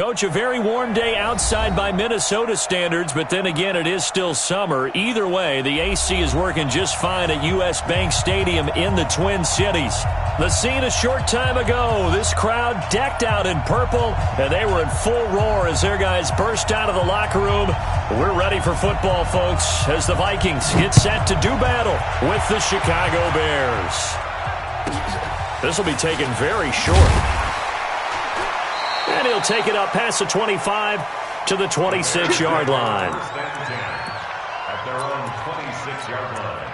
Coach, a very warm day outside by Minnesota standards, but then again, it is still summer. Either way, the AC is working just fine at U.S. Bank Stadium in the Twin Cities. The scene a short time ago, this crowd decked out in purple, and they were in full roar as their guys burst out of the locker room. We're ready for football, folks, as the Vikings get set to do battle with the Chicago Bears. This will be taken very short. And he'll take it up past the 25 to the 26-yard line. At their own 26-yard line.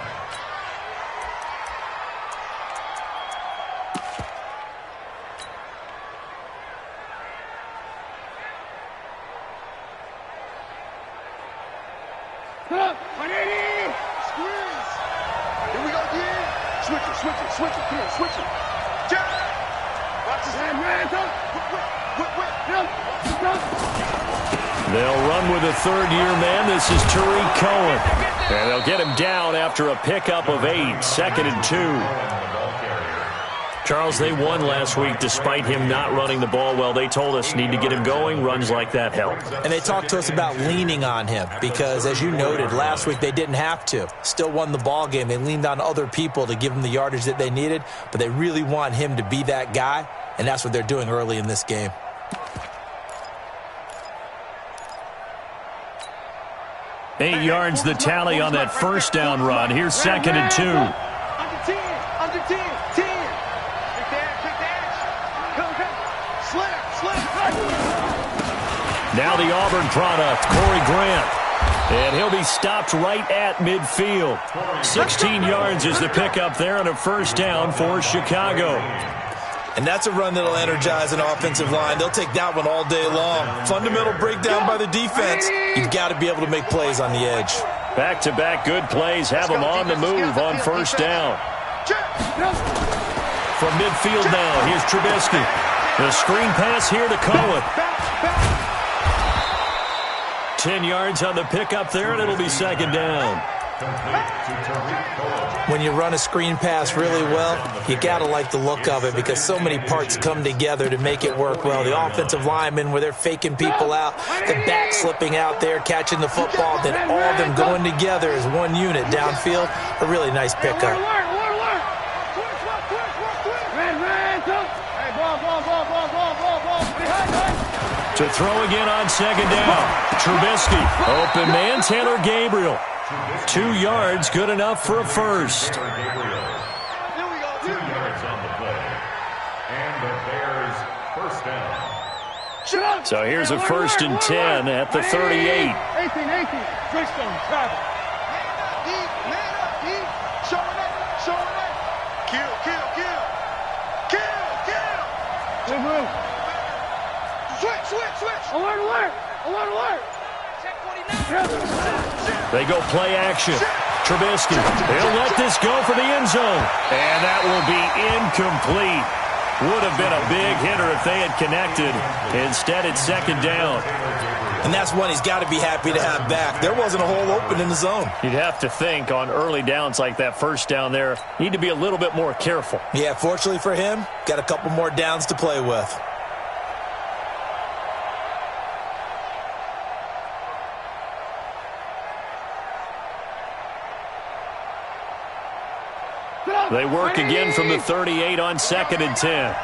Squeeze. Here we go again. Switch it. Come on, switch it. Watch his hand, They'll run with a third-year man. This is Tariq Cohen. And they'll get him down after a pickup of 8, 2nd and 2. Charles, they won last week despite him not running the ball well. They told us need to get him going. Runs like that help. And they talked to us about leaning on him because, as you noted, last week they didn't have to. Still won the ball game. They leaned on other people to give them the yardage that they needed, but they really want him to be that guy, and that's what they're doing early in this game. Eight yards the tally on that first down run. Here's 2nd and 2. Under 10. Now the Auburn product, Corey Grant. And he'll be stopped right at midfield. 16 yards is the pickup there and a first down for Chicago. And that's a run that'll energize an offensive line. They'll take that one all day long. Fundamental breakdown by the defense. You've got to be able to make plays on the edge. Back-to-back good plays have them on the move on first down. From midfield now, here's Trubisky. The screen pass here to Cohen. 10 yards on the pickup there, and it'll be 2nd down. When you run a screen pass really well, you got to like the look of it because so many parts come together to make it work well. The offensive linemen, where they're faking people out, the back slipping out there, catching the football, then all of them going together as one unit downfield. A really nice pickup. To throw again on 2nd down. Trubisky, open man, Taylor Gabriel. 2 yards, good enough for a first. 2 yards on the play. And the Bears first down. So here's a 1st and 10 at the 38. 18. Trickstone, travel. Man up, deep. Showing it. Kill. Good move. Switch. Alert. Check 49. They go play action. Trubisky, they'll let this go for the end zone. And that will be incomplete. Would have been a big hitter if they had connected. Instead, it's 2nd down. And that's one he's got to be happy to have back. There wasn't a hole open in the zone. You'd have to think on early downs like that first down there, need to be a little bit more careful. Yeah, fortunately for him, got a couple more downs to play with. They work again from the 38 on 2nd and 10.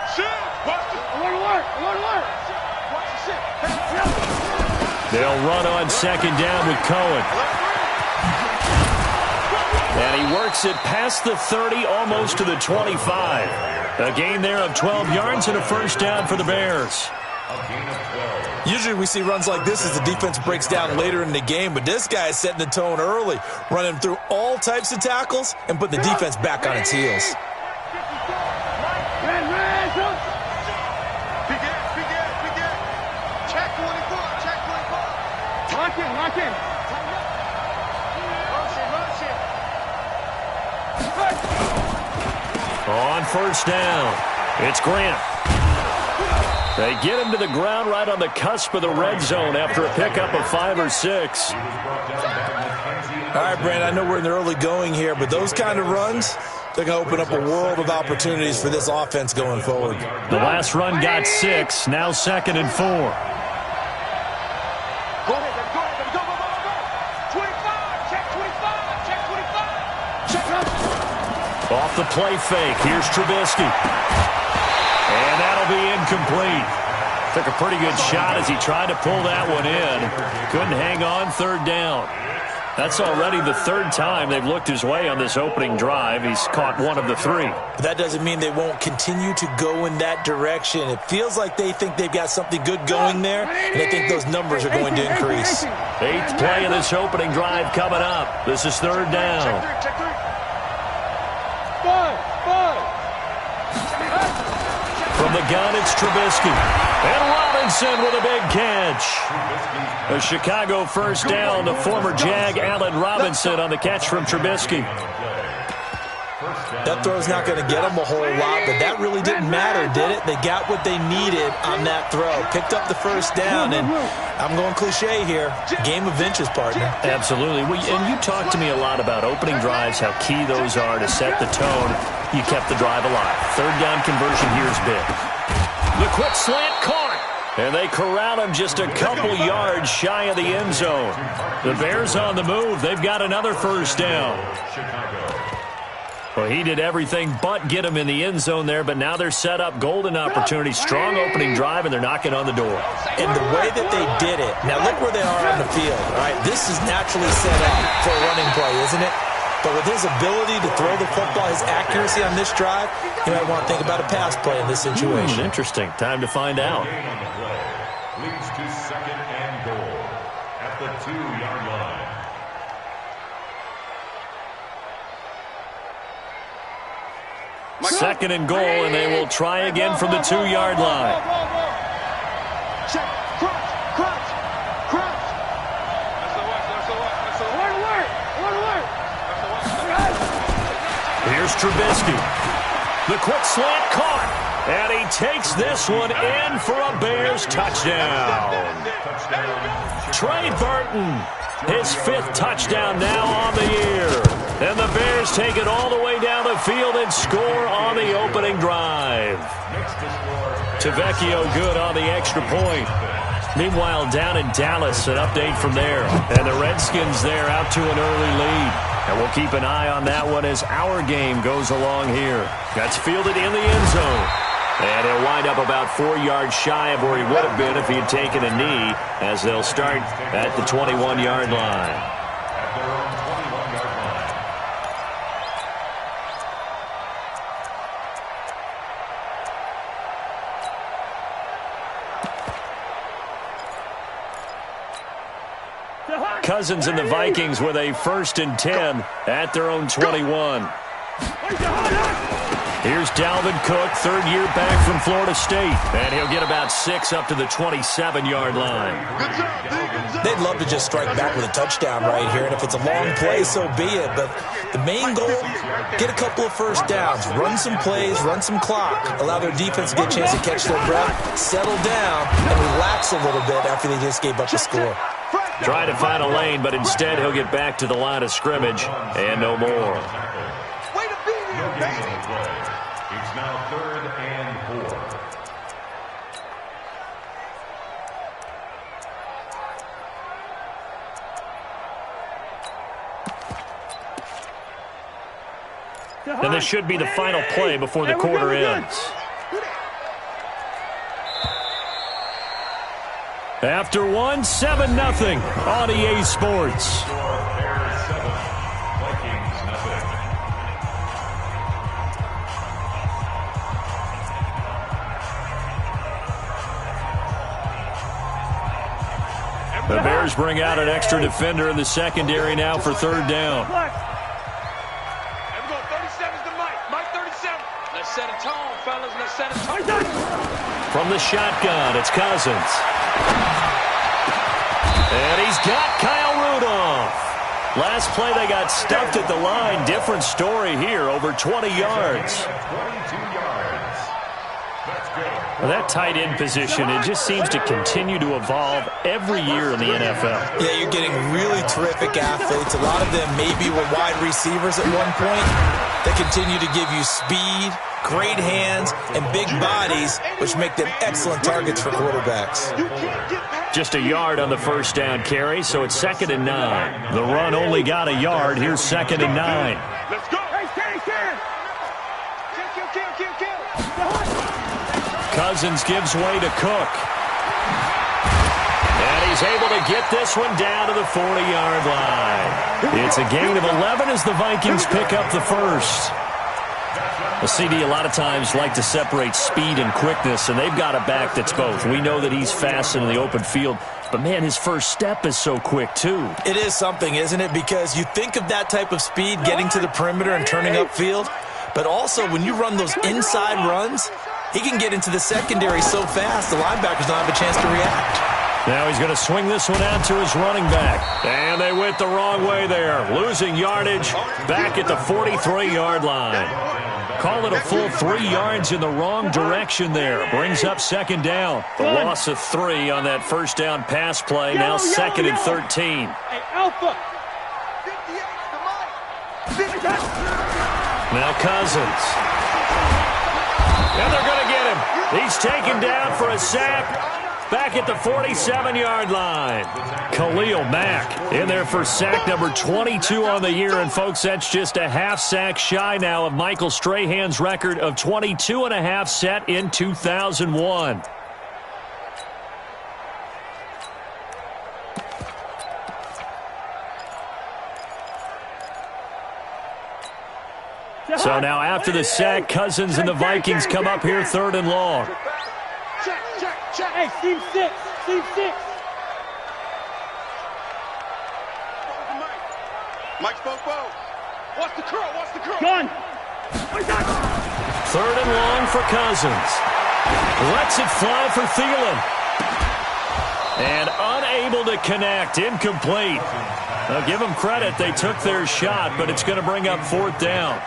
They'll run on 2nd down with Cohen. And he works it past the 30, almost to the 25. A gain there of 12 yards and a first down for the Bears. Usually we see runs like this as the defense breaks down later in the game, but this guy is setting the tone early, running through all types of tackles and putting the defense back on its heels. Check 24. Lock in. On first down, it's Grant. They get him to the ground right on the cusp of the red zone after a pickup of 5 or 6. All right, Brandon, I know we're in the early going here, but those kind of runs, they're going to open up a world of opportunities for this offense going forward. The last run got 6, now 2nd and 4. Off the play fake. Here's Trubisky. And that'll be incomplete. Took a pretty good shot as he tried to pull that one in. Couldn't hang on, third down. That's already the third time they've looked his way on this opening drive. He's caught one of the three. But that doesn't mean they won't continue to go in that direction. It feels like they think they've got something good going there, and I think those numbers are going to increase. 8th play of this opening drive coming up. This is third down. From the gun, it's Trubisky. And Robinson with a big catch. A Chicago first down to former Jag Allen Robinson on the catch from Trubisky. That throw's not going to get them a whole lot, but that really didn't matter, did it? They got what they needed on that throw. Picked up the first down, and I'm going cliche here. Game of inches, partner. Absolutely. And you talked to me a lot about opening drives, how key those are to set the tone. You kept the drive alive. Third down conversion here is big. The quick slant caught. And they corral him just a couple yards shy of the end zone. The Bears on the move. They've got another first down. Well, he did everything but get him in the end zone there, but now they're set up. Golden opportunity. Strong opening drive, and they're knocking on the door. And the way that they did it, now look where they are on the field. All right, this is naturally set up for a running play, isn't it? But with his ability to throw the football, his accuracy on this drive, you might want to think about a pass play in this situation. Interesting. Time to find out. Leads to second and goal at the 2-yard line. Second and goal, and they will try again from the 2-yard line. Check. Crunch. Here's Trubisky. The quick slant caught. And he takes this one in for a Bears touchdown. Trey Burton, his 5th touchdown now on the year. And the Bears take it all the way down the field and score on the opening drive. Tavecchio good on the extra point. Meanwhile, down in Dallas, an update from there. And the Redskins there out to an early lead. And we'll keep an eye on that one as our game goes along here. That's fielded in the end zone. And he'll wind up about 4 yards shy of where he would have been if he had taken a knee, as they'll start at the 21-yard line. Cousins and the Vikings with a 1st and 10 at their own 21. Here's Dalvin Cook, 3rd year back from Florida State. And he'll get about 6 up to the 27-yard line. They'd love to just strike back with a touchdown right here. And if it's a long play, so be it. But the main goal, get a couple of first downs. Run some plays, run some clock. Allow their defense to get a chance to catch their breath, settle down, and relax a little bit after they just gave up a score. Try to find a lane, but instead he'll get back to the line of scrimmage and no more. Way to be there, baby. It's now 3rd and 4. And this should be the final play before the quarter ends. After 1, 7-0 on EA Sports. Bears 7, Vikings nothing. The Bears bring out an extra defender in the secondary now for 3rd down. There we go. 37's the Mike. Mike 37. Let's set a tone, fellas. Let's set a tone. From the shotgun, it's Cousins. And he's got Kyle Rudolph. Last play, they got stuffed at the line. Different story here, over 20 yards. 22 yards. That's good. Well, that tight end position, it just seems to continue to evolve every year in the NFL. Yeah, you're getting really terrific athletes. A lot of them maybe were wide receivers at one point. They continue to give you speed, great hands, and big bodies, which make them excellent targets for quarterbacks. Just a yard on the first down carry, so it's 2nd and 9. The run only got a yard. Here's 2nd and 9. Let's go. Hey, stand. Cousins gives way to Cook. And he's able to get this one down to the 40-yard line. It's a gain of 11 as the Vikings pick up the first. The CD a lot of times like to separate speed and quickness, and they've got a back that's both. We know that he's fast in the open field, but, man, his first step is so quick, too. It is something, isn't it? Because you think of that type of speed getting to the perimeter and turning upfield, but also when you run those inside runs, he can get into the secondary so fast the linebackers don't have a chance to react. Now he's going to swing this one out to his running back. And they went the wrong way there, losing yardage back at the 43-yard line. Call it a full 3 yards in the wrong direction there. Brings up second down. The loss of 3 on that first down pass play. Now second and 13. Hey, Alpha. Now Cousins. And they're going to get him. He's taken down for a sack. Back at the 47-yard line. Khalil Mack in there for sack number 22 on the year. And, folks, that's just a half sack shy now of Michael Strahan's record of 22.5 set in 2001. So now after the sack, Cousins and the Vikings come up here third and long. Check. Hey, team 6. Team 6. Mike Spopo. Watch the curl. Gun. Third and long for Cousins. Lets it fly for Thielen. And unable to connect. Incomplete. Now give them credit. They took their shot, but it's going to bring up fourth down.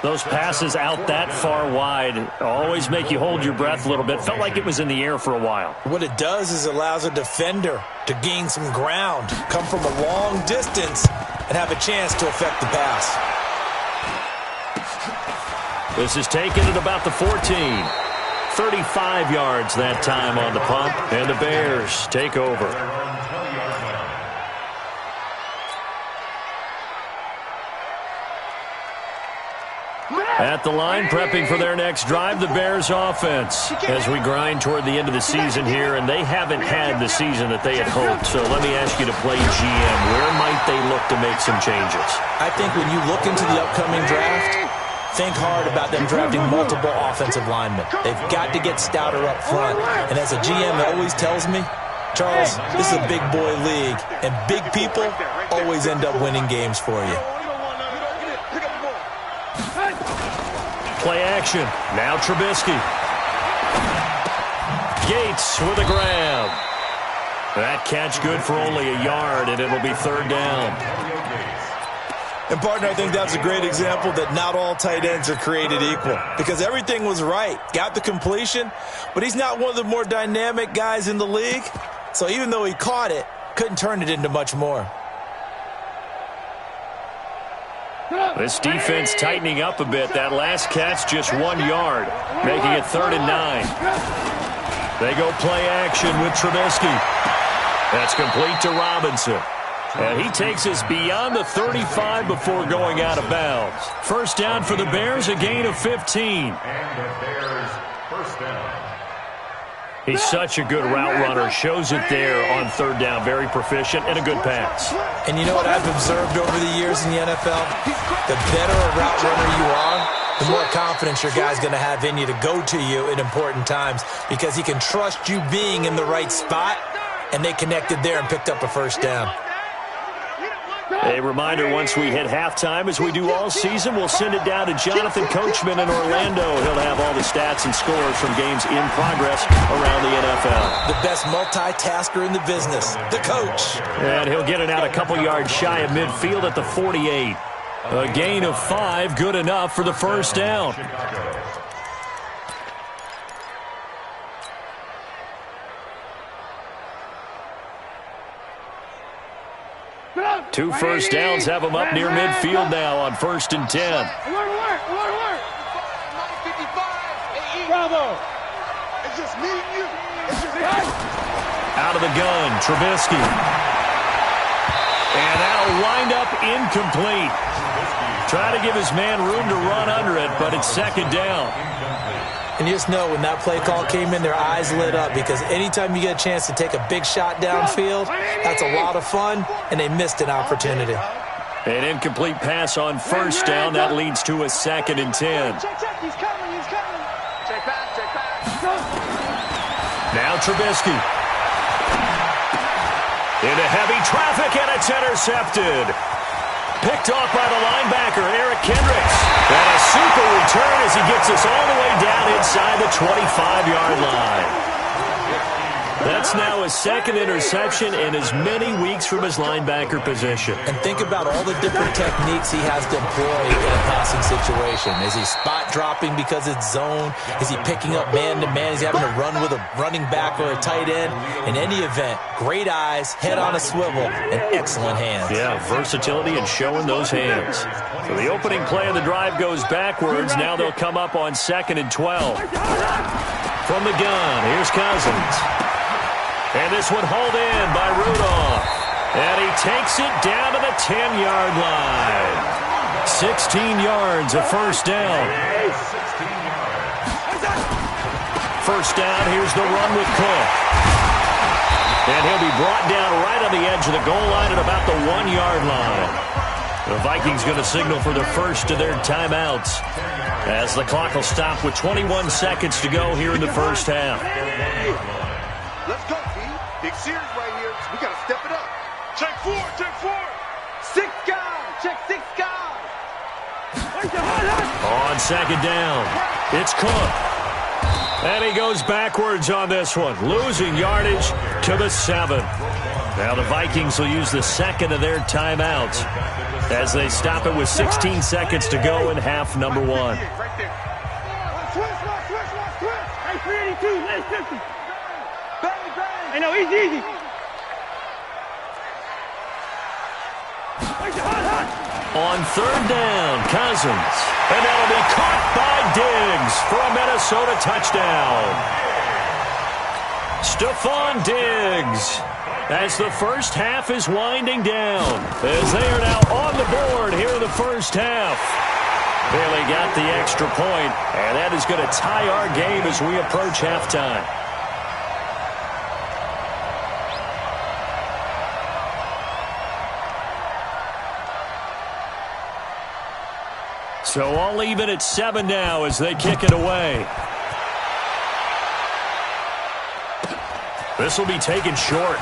Those passes out that far wide always make you hold your breath a little bit. Felt like it was in the air for a while. What it does is it allows a defender to gain some ground, come from a long distance, and have a chance to affect the pass. This is taken at about the 14. 35 yards that time on the punt, and the Bears take over. At the line, prepping for their next drive, the Bears offense. As we grind toward the end of the season here, and they haven't had the season that they had hoped. So let me ask you to play GM. Where might they look to make some changes? I think when you look into the upcoming draft, think hard about them drafting multiple offensive linemen. They've got to get stouter up front. And as a GM, it always tells me, Charles, this is a big boy league, and big people always end up winning games for you. Play action. Now Trubisky. Gates with a grab. That catch good for only a yard, and it'll be third down. And, partner, I think that's a great example that not all tight ends are created equal, because everything was right. Got the completion, but he's not one of the more dynamic guys in the league. So even though he caught it, couldn't turn it into much more. This defense tightening up a bit. That last catch just 1 yard, making it third and 9. They go play action with Trubisky. That's complete to Robinson. And he takes us beyond the 35 before going out of bounds. First down for the Bears, a gain of 15. And the Bears first down. He's such a good route runner. Shows it there on third down. Very proficient and a good pass. And you know what I've observed over the years in the NFL? The better a route runner you are, the more confidence your guy's going to have in you to go to you in important times, because he can trust you being in the right spot, and they connected there and picked up a first down. A reminder, once we hit halftime, as we do all season, we'll send it down to Jonathan Coachman in Orlando. He'll have all the stats and scores from games in progress around the NFL. The best multitasker in the business, the coach. And he'll get it out a couple yards shy of midfield at the 48. A gain of 5, good enough for the first down. Two first downs have them up near midfield now on 1st and 10. Alert. Bravo. It's just me and you. Out of the gun, Trubisky. And that'll wind up incomplete. Trying to give his man room to run under it, but it's second down. And you just know when that play call came in, their eyes lit up because anytime you get a chance to take a big shot downfield, that's a lot of fun, and they missed an opportunity. An incomplete pass on first down. That leads to a 2nd and 10. Check, he's coming. Check back. Now Trubisky. Into heavy traffic, and it's intercepted. Picked off by the linebacker, Eric Kendricks. And a super return as he gets us all the way down inside the 25-yard line. That's now his 2nd interception in as many weeks from his linebacker position. And think about all the different techniques he has to employ in a passing situation. Is he spot dropping because it's zone? Is he picking up man-to-man? Is he having to run with a running back or a tight end? In any event, great eyes, head on a swivel, and excellent hands. Yeah, versatility and showing those hands. So the opening play of the drive goes backwards. Now they'll come up on 2nd and 12. From the gun, here's Cousins. And this one hauled in by Rudolph. And he takes it down to the 10-yard line. 16 yards, a first down. First down, here's the run with Cook. And he'll be brought down right on the edge of the goal line at about the 1-yard line. The Vikings going to signal for the first of their timeouts as the clock will stop with 21 seconds to go here in the first half. Let's go, T. Big series right here. We got to step it up. Check 4. 6 guys. Check 6 guys. On 2nd down, it's Cook. And he goes backwards on this one, losing yardage to the 7. Now the Vikings will use the 2nd of their timeouts as they stop it with 16 seconds to go in half number 1. Right there. Switch. 382, last 50. Bang. I know, easy. On 3rd down, Cousins. And that'll be caught by Diggs for a Minnesota touchdown. Stephon Diggs, as the first half is winding down, as they are now on the board here in the first half. Barely got the extra point, and that is going to tie our game as we approach halftime. So all even at 7 now as they kick it away. This will be taken short.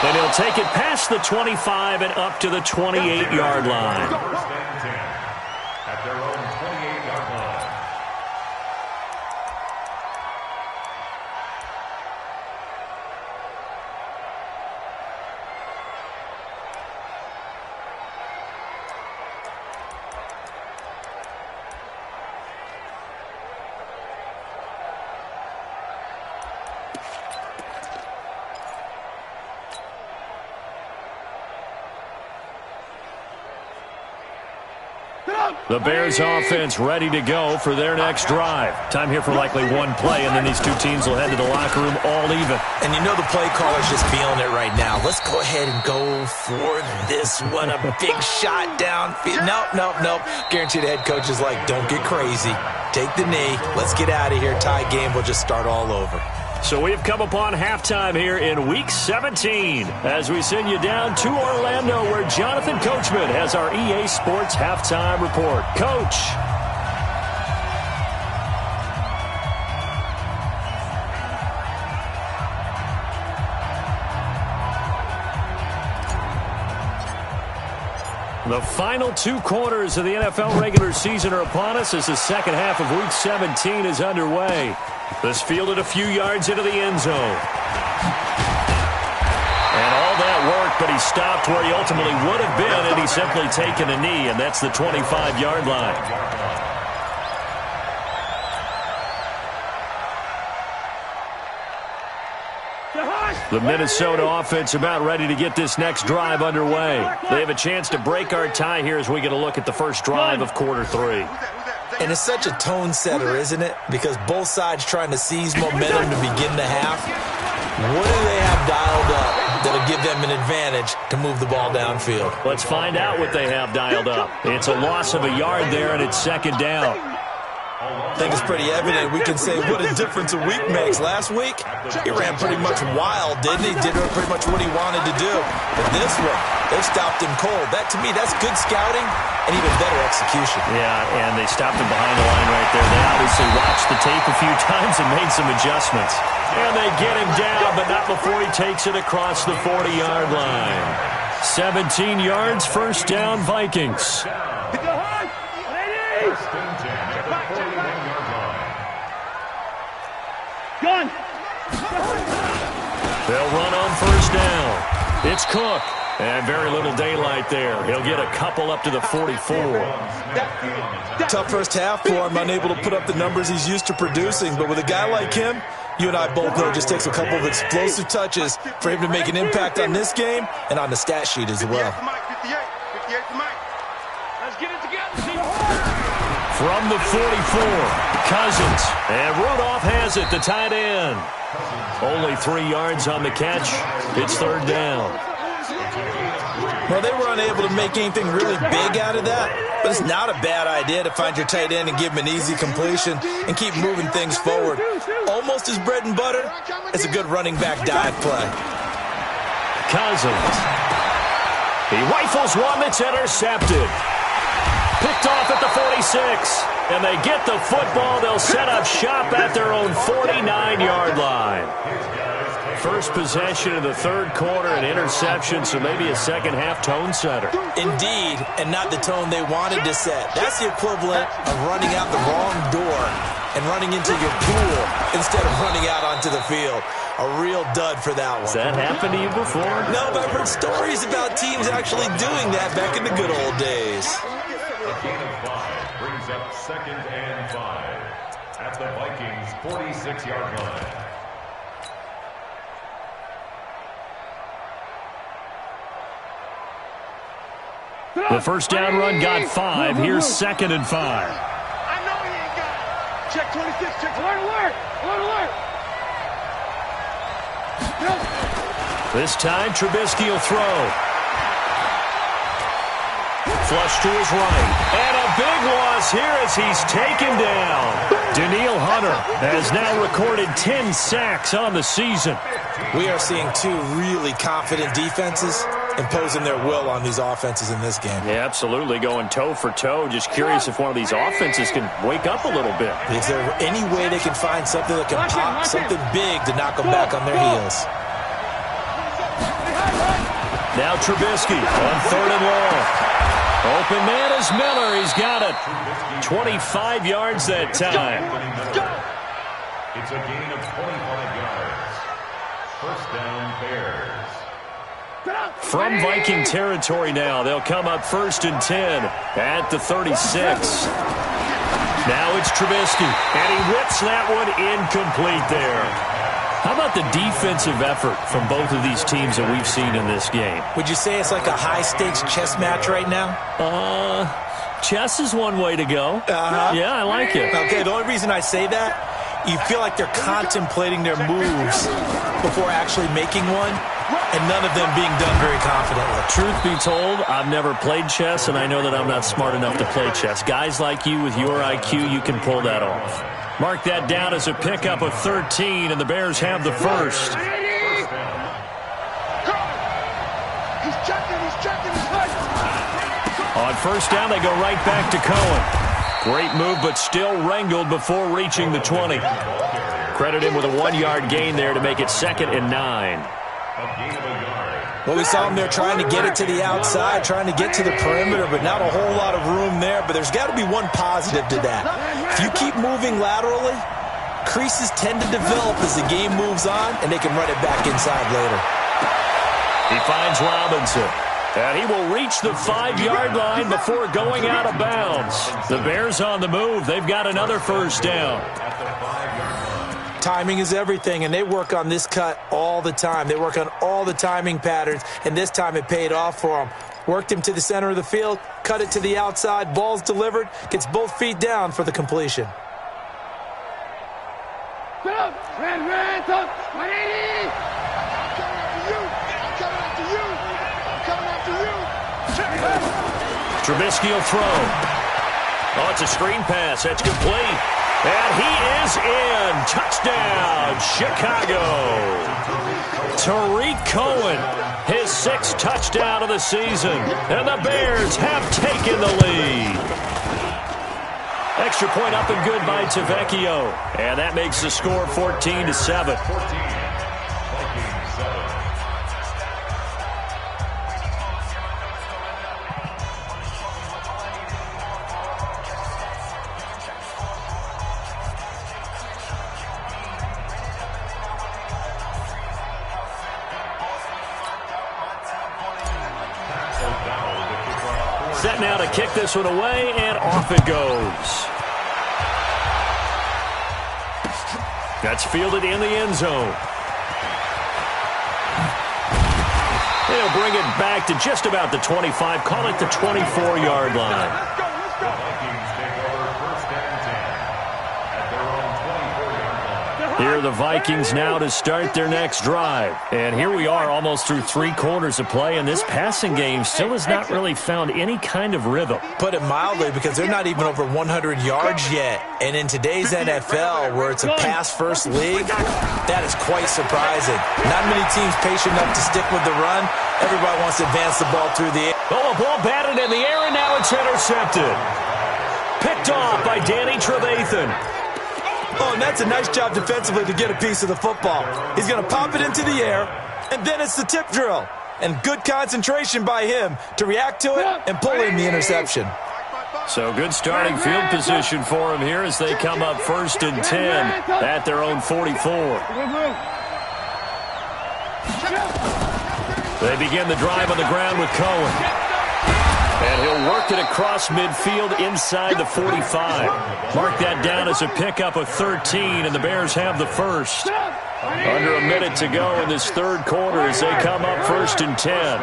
And he'll take it past the 25 and up to the 28-yard line. First and 10 at their own 28-yard line. The Bears offense ready to go for their next drive. Time here for likely one play, and then these two teams will head to the locker room all even. And you know the play caller's just feeling it right now. Let's go ahead and go for this one. A big shot downfield. Nope. Guarantee the head coach is like, don't get crazy. Take the knee. Let's get out of here. Tie game. We'll just start all over. So we have come upon halftime here in Week 17 as we send you down to Orlando where Jonathan Coachman has our EA Sports Halftime Report. Coach. The final 2 quarters of the NFL regular season are upon us as the second half of Week 17 is underway. This fielded a few yards into the end zone. And all that work, but he stopped where he ultimately would have been had he simply taken a knee, and that's the 25-yard line. The Minnesota offense about ready to get this next drive underway. They have a chance to break our tie here as we get a look at the first drive of quarter 3. And it's such a tone setter, isn't it? Because both sides trying to seize momentum to begin the half. What do they have dialed up? that'll give them an advantage to move the ball downfield. Let's find out what they have dialed up. It's a loss of a yard there, and it's second down. I think it's pretty evident. We can say what a difference a week makes. Last week, he ran pretty much wild, didn't he? Did pretty much what he wanted to do. But this one, they stopped him cold. That, to me, that's good scouting and even better execution. Yeah, and they stopped him behind the line right there. They obviously watched the tape a few times and made some adjustments. And they get him down, but not before he takes it across the 40-yard line. 17 yards, first down, Vikings. Gun. They'll run on first down. It's Cook. And very little daylight there. He'll get a couple up to the 44. Tough first half for him, unable to put up the numbers he's used to producing. But with a guy like him, you and I both know it just takes a couple of explosive touches for him to make an impact on this game and on the stat sheet as well. 58 to Mike. Let's get it together. From the 44, Cousins. And Rudolph has it, the tight end. Only 3 yards on the catch. It's third down. Well, they were unable to make anything really big out of that, but it's not a bad idea to find your tight end and give him an easy completion and keep moving things forward. Almost as bread and butter as a good running back dive play. Cousins. He rifles one that's intercepted. Picked off at the 46. And they get the football. They'll set up shop at their own 49-yard line. First possession of the third quarter, an interception, so maybe a second-half tone setter. Indeed, and not the tone they wanted to set. That's the equivalent of running out the wrong door and running into your pool instead of running out onto the field. A real dud for that one. Has that happened to you before? No, but I've heard stories about teams actually doing that back in the good old days. A gain of 5 brings up second and 5 at the Vikings' 46-yard line. The first down run got 5. Here's second and 5. I know he ain't got it. Check 26. Check alert. This time, Trubisky will throw. Flush to his right. And a big loss here as he's taken down. Daniil Hunter has now recorded 10 sacks on the season. We are seeing two really confident defenses imposing their will on these offenses in this game. Yeah, absolutely, going toe for toe. Just curious if one of these offenses can wake up a little bit. Is there any way they can find something that can pop, something big to knock them back on their heels? Now Trubisky on third and long. Open man is Miller. He's got it. 25 yards that time. It's a gain of 25 yards. First down, Bears. From Viking territory now, they'll come up first and 10 at the 36. Now it's Trubisky, and he whips that one incomplete there. How about the defensive effort from both of these teams that we've seen in this game? Would you say it's like a high-stakes chess match right now? Chess is one way to go. Yeah, I like it. Okay, the only reason I say that, you feel like they're contemplating their moves before actually making one, and none of them being done very confidently. Truth be told, I've never played chess, and I know that I'm not smart enough to play chess. Guys like you with your IQ, you can pull that off. Mark that down as a pickup of 13, and the Bears have the first. On first down, they go right back to Cohen. Great move, but still wrangled before reaching the 20. Credit him with a 1-yard gain there to make it second and 9. Well, we saw him there trying to get it to the outside, trying to get to the perimeter, but not a whole lot of room there. But there's got to be one positive to that. If you keep moving laterally, creases tend to develop as the game moves on, and they can run it back inside later. He finds Robinson, and he will reach the 5-yard line before going out of bounds. The Bears on the move. They've got another first down. Timing is everything, and they work on this cut all the time. They work on all the timing patterns, and this time it paid off for them. Worked him to the center of the field, cut it to the outside, ball's delivered, gets both feet down for the completion. Trubisky will throw. Oh, it's a screen pass. That's complete. And he is in. Touchdown, Chicago. Tariq Cohen, his 6th touchdown of the season. And the Bears have taken the lead. Extra point up and good by Tavecchio. And that makes the score 14-7. Set now to kick this one away, and off it goes. That's fielded in the end zone. He'll bring it back to just about the 25. Call it the 24-yard line. The Vikings take over 1st and 10 at their own 24-yard line. Here are the Vikings now to start their next drive. And here we are almost through 3 quarters of play, and this passing game still has not really found any kind of rhythm. Put it mildly, because they're not even over 100 yards yet. And in today's NFL, where it's a pass-first league, that is quite surprising. Not many teams patient enough to stick with the run. Everybody wants to advance the ball through the air. Oh, a ball batted in the air, and now it's intercepted. Picked off by Danny Trevathan. Oh, and that's a nice job defensively to get a piece of the football. He's going to pop it into the air, and then it's the tip drill. And good concentration by him to react to it and pull in the interception. So good starting field position for him here as they come up 1st and 10 at their own 44. They begin the drive on the ground with Cohen. And he'll work it across midfield inside the 45. Mark that down as a pickup of 13, and the Bears have the first. Under a minute to go in this 3rd quarter as they come up 1st and 10.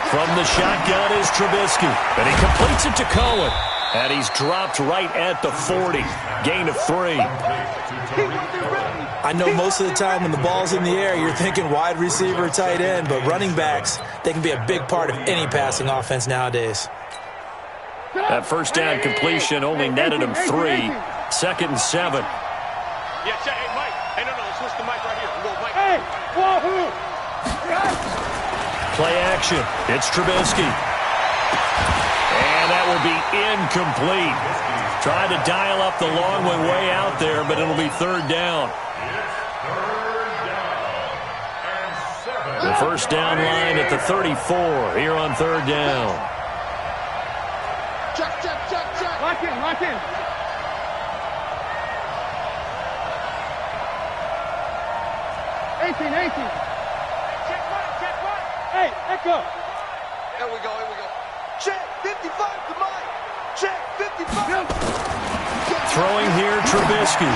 From the shotgun is Trubisky, and he completes it to Cohen. And he's dropped right at the 40. Gain of 3. I know most of the time when the ball's in the air, you're thinking wide receiver, tight end, but running backs, they can be a big part of any passing offense nowadays. That 1st down completion only netted him 3. 2nd and 7. Yeah, hey, Mike. Hey, no, switch the mic right here. We'll go, Mike. Hey, wahoo! Play action. It's Trubisky. And that will be incomplete. Trying to dial up the long way out there, but it'll be 3rd down. The 1st down line at the 34 here on 3rd down. Check. Lock in. 18. Check one. Hey, echo. Here we go. Check 55 to Mike. Check 55. Throwing here, Trubisky.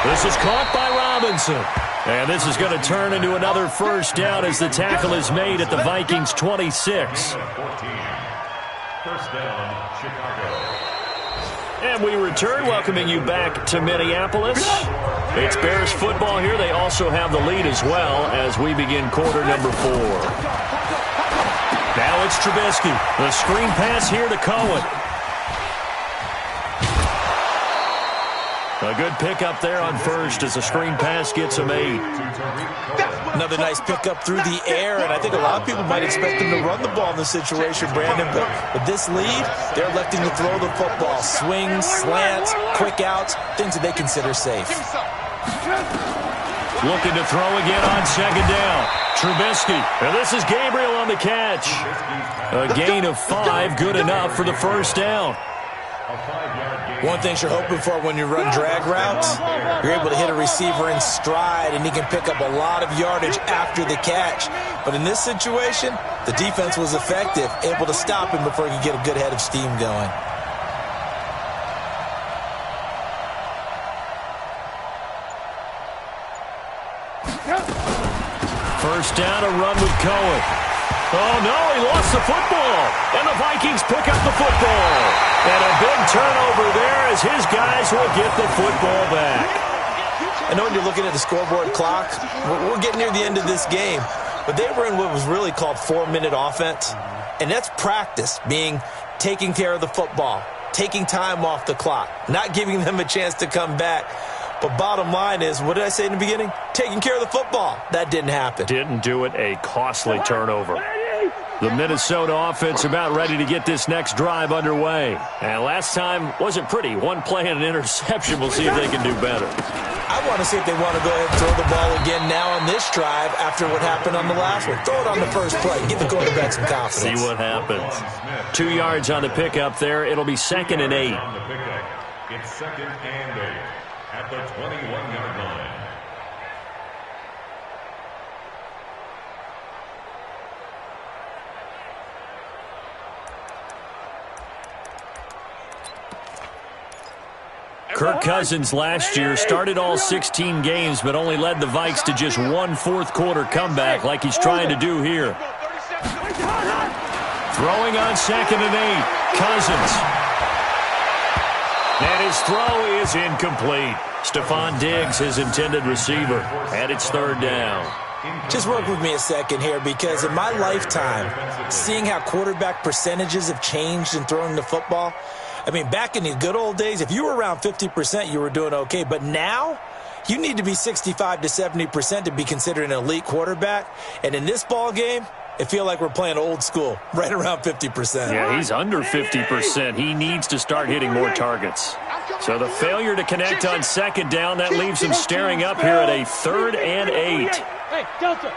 This is caught by Robinson. And this is going to turn into another 1st down as the tackle is made at the Vikings' 26. 1st down, Chicago. And we return, welcoming you back to Minneapolis. It's Bears football here. They also have the lead as well as we begin quarter number 4. Now it's Trubisky. The screen pass here to Cohen. A good pickup there on 1st as the screen pass gets a 8. Another nice pickup through the air, and I think a lot of people might expect them to run the ball in this situation, Brandon, but with this lead, they're electing to throw the football. Swings, slants, quick outs, things that they consider safe. Looking to throw again on 2nd down. Trubisky, and this is Gabriel on the catch. A gain of 5, good enough for the 1st down. One thing you're hoping for when you run drag routes, you're able to hit a receiver in stride, and he can pick up a lot of yardage after the catch. But in this situation, the defense was effective, able to stop him before he could get a good head of steam going. First down, a run with Cohen. Oh, no, he lost the football. And the Vikings pick up the football. And a big turnover there as his guys will get the football back. I know when you're looking at the scoreboard clock, we're getting near the end of this game. But they were in what was really called 4-minute offense. And that's practice, being taking care of the football, taking time off the clock, not giving them a chance to come back. But bottom line is, what did I say in the beginning? Taking care of the football. That didn't happen. Didn't do it. A costly turnover. The Minnesota offense about ready to get this next drive underway. And last time wasn't pretty. One play and an interception. We'll see if they can do better. I want to see if they want to go ahead and throw the ball again now on this drive after what happened on the last one. Throw it on the first play. Give the quarterback some confidence. See what happens. 2 yards on the pickup there. It'll be 2nd and 8. On the pickup, it's 2nd and 8 at the 21-yard line. Kirk Cousins last year started all 16 games, but only led the Vikes to just one fourth-quarter comeback like he's trying to do here. Throwing on 2nd and 8. Cousins. And his throw is incomplete. Stephon Diggs, his intended receiver, and it's 3rd down. Just work with me a second here, because in my lifetime, seeing how quarterback percentages have changed in throwing the football, I mean, back in the good old days, if you were around 50%, you were doing okay. But now, you need to be 65 to 70% to be considered an elite quarterback. And in this ball game, I feel like we're playing old school, right around 50%. Yeah, he's under 50%. He needs to start hitting more targets. So the failure to connect on 2nd down, that leaves him staring up here at a 3rd and 8. Hey, Delta.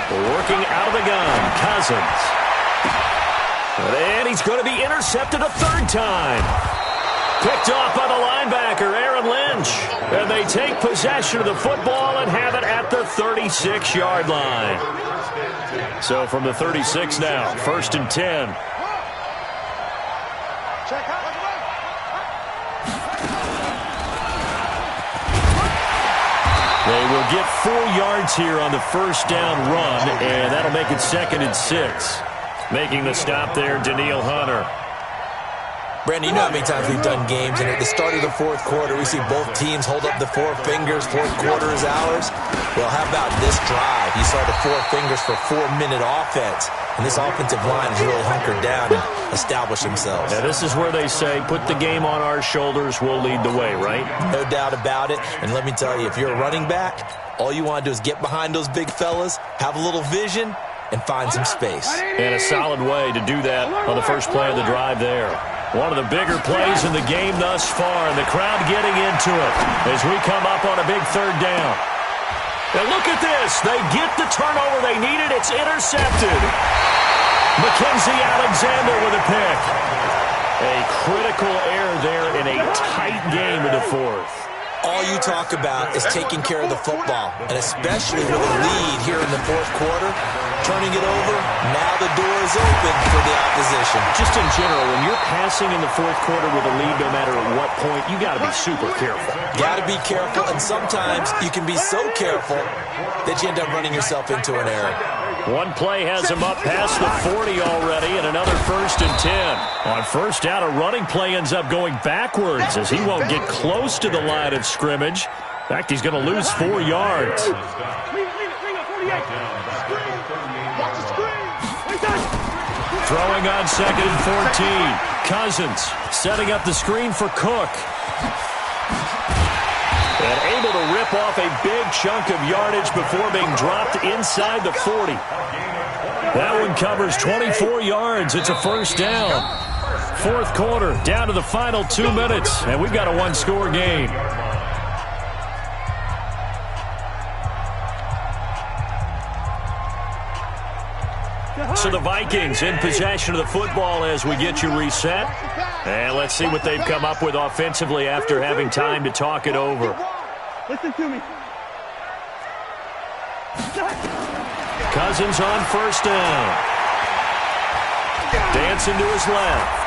Working out of the gun, Cousins. And he's going to be intercepted a 3rd time. Picked off by the linebacker, Aaron Lynch. And they take possession of the football and have it at the 36-yard line. So from the 36 now, 1st and 10. They will get 4 yards here on the 1st down run, and that'll make it 2nd and 6. Making the stop there, Daniil Hunter. Brandon, you know how many times we've done games, and at the start of the 4th quarter, we see both teams hold up the 4 fingers, 4th quarter is ours. Well, how about this drive? You saw the 4 fingers for 4-minute offense, and this offensive line has really hunkered down and established themselves. Yeah, this is where they say, put the game on our shoulders, we'll lead the way, right? No doubt about it, and let me tell you, if you're a running back, all you want to do is get behind those big fellas, have a little vision, and find some space. And a solid way to do that on the first play of the drive there. One of the bigger plays in the game thus far, and the crowd getting into it as we come up on a big 3rd down. And look at this. They get the turnover they needed. It's intercepted. Mackenzie Alexander with a pick. A critical error there in a tight game in the 4th. All you talk about is taking care of the football, and especially with a lead here in the 4th quarter, turning it over, now the door is open for the opposition. Just in general, when you're passing in the 4th quarter with a lead, no matter at what point, you got to be super careful. Got to be careful, and sometimes you can be so careful that you end up running yourself into an error. One play has him up past the 40 already, and another 1st and 10. On 1st down, a running play ends up going backwards as he won't get close to the line of scrimmage. In fact, he's going to lose 4 yards. Throwing on 2nd and 14. Cousins setting up the screen for Cook. And able to rip off a big chunk of yardage before being dropped inside the 40. That one covers 24 yards. It's a 1st down. 4th quarter, down to the final 2 minutes, and we've got a 1-score game. So the Vikings in possession of the football as we get you reset. And let's see what they've come up with offensively after having time to talk it over. Listen to me. Cousins on 1st down. Dancing to his left.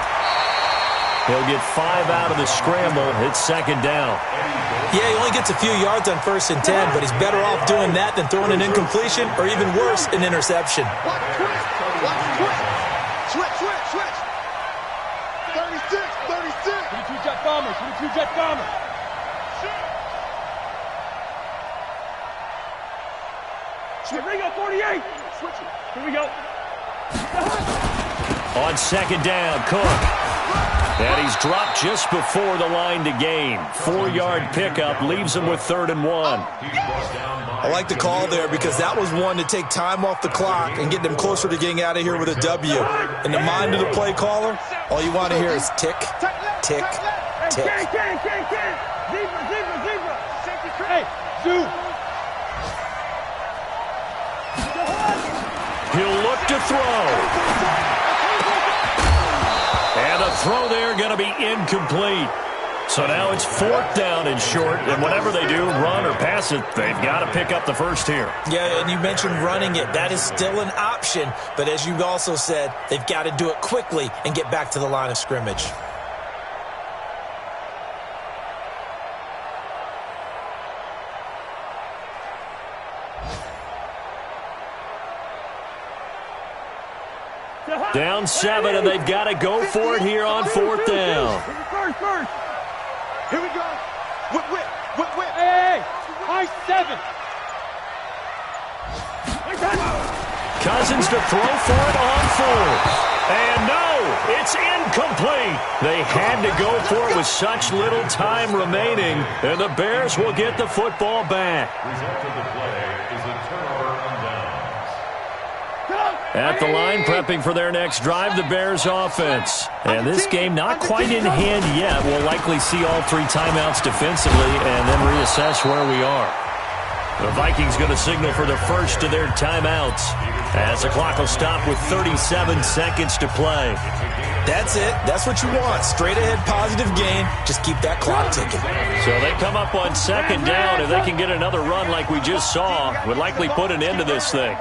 He'll get 5 out of the scramble. It's 2nd down. Yeah, he only gets a few yards on 1st and 10, but he's better off doing that than throwing an incompletion or even worse, an interception. Switch. 36. 22 jet bombers. Here we go, 48. Switch it. Here we go. On second down, Cook. And he's dropped just before the line to gain. 4-yard pickup leaves him with 3rd and 1. I like the call there because that was one to take time off the clock and get them closer to getting out of here with a W. In the mind of the play caller, all you want to hear is tick, tick, tick. Zebra, zebra, zebra. Hey, Zoo. He'll look to throw. And the throw there going to be incomplete. So now it's 4th down and short, and whatever they do, run or pass it, they've got to pick up the first here. Yeah, and you mentioned running it. That is still an option, but as you also said, they've got to do it quickly and get back to the line of scrimmage. Down 7, and they've got to go for it here on 4th down. First. Here we go. Whip. Hey, high 7. Cousins to throw for it on 4th. And no, it's incomplete. They had to go for it with such little time remaining, and the Bears will get the football back. Result of the play is a turnover on downs. At the line, prepping for their next drive, the Bears offense. And this game not quite in hand yet. We'll likely see all 3 timeouts defensively and then reassess where we are. The Vikings going to signal for the first of their timeouts as the clock will stop with 37 seconds to play. That's it. That's what you want. Straight ahead positive gain. Just keep that clock ticking. So they come up on 2nd down. If they can get another run like we just saw, would likely put an end to this thing.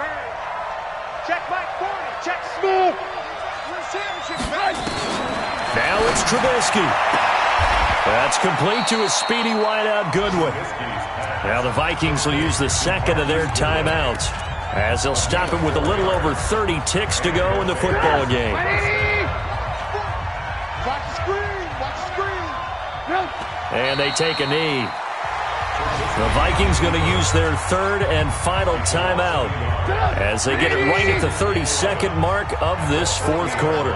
Check Mike 40. Check Smooth. Now it's Trubisky. That's complete to a speedy wideout Goodwin. Now the Vikings will use the 2nd of their timeouts as they'll stop him with a little over 30 ticks to go in the football game. Watch the screen. And they take a knee. The Vikings going to use their 3rd and final timeout as they get it right at the 32nd mark of this 4th quarter.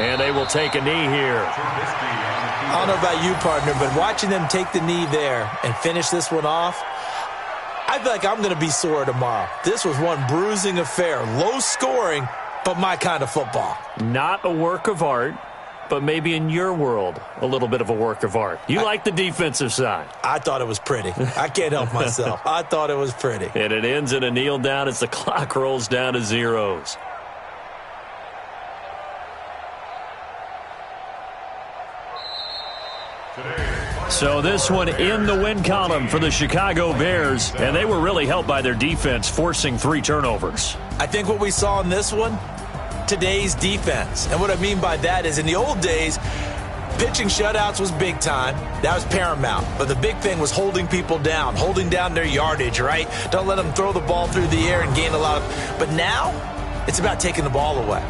And they will take a knee here. I don't know about you, partner, but watching them take the knee there and finish this one off, I feel like I'm going to be sore tomorrow. This was one bruising affair. Low scoring, but my kind of football. Not a work of art, but maybe in your world, a little bit of a work of art. You like the defensive side. I thought it was pretty. I can't help myself. I thought it was pretty. And it ends in a kneel down as the clock rolls down to zeros. So this one in the win column for the Chicago Bears, and they were really helped by their defense, forcing 3 turnovers. I think what we saw in this one, today's defense. And what I mean by that is in the old days, pitching shutouts was big time. That was paramount. But the big thing was holding people down, holding down their yardage, right? Don't let them throw the ball through the air and gain a lot of... But now, it's about taking the ball away.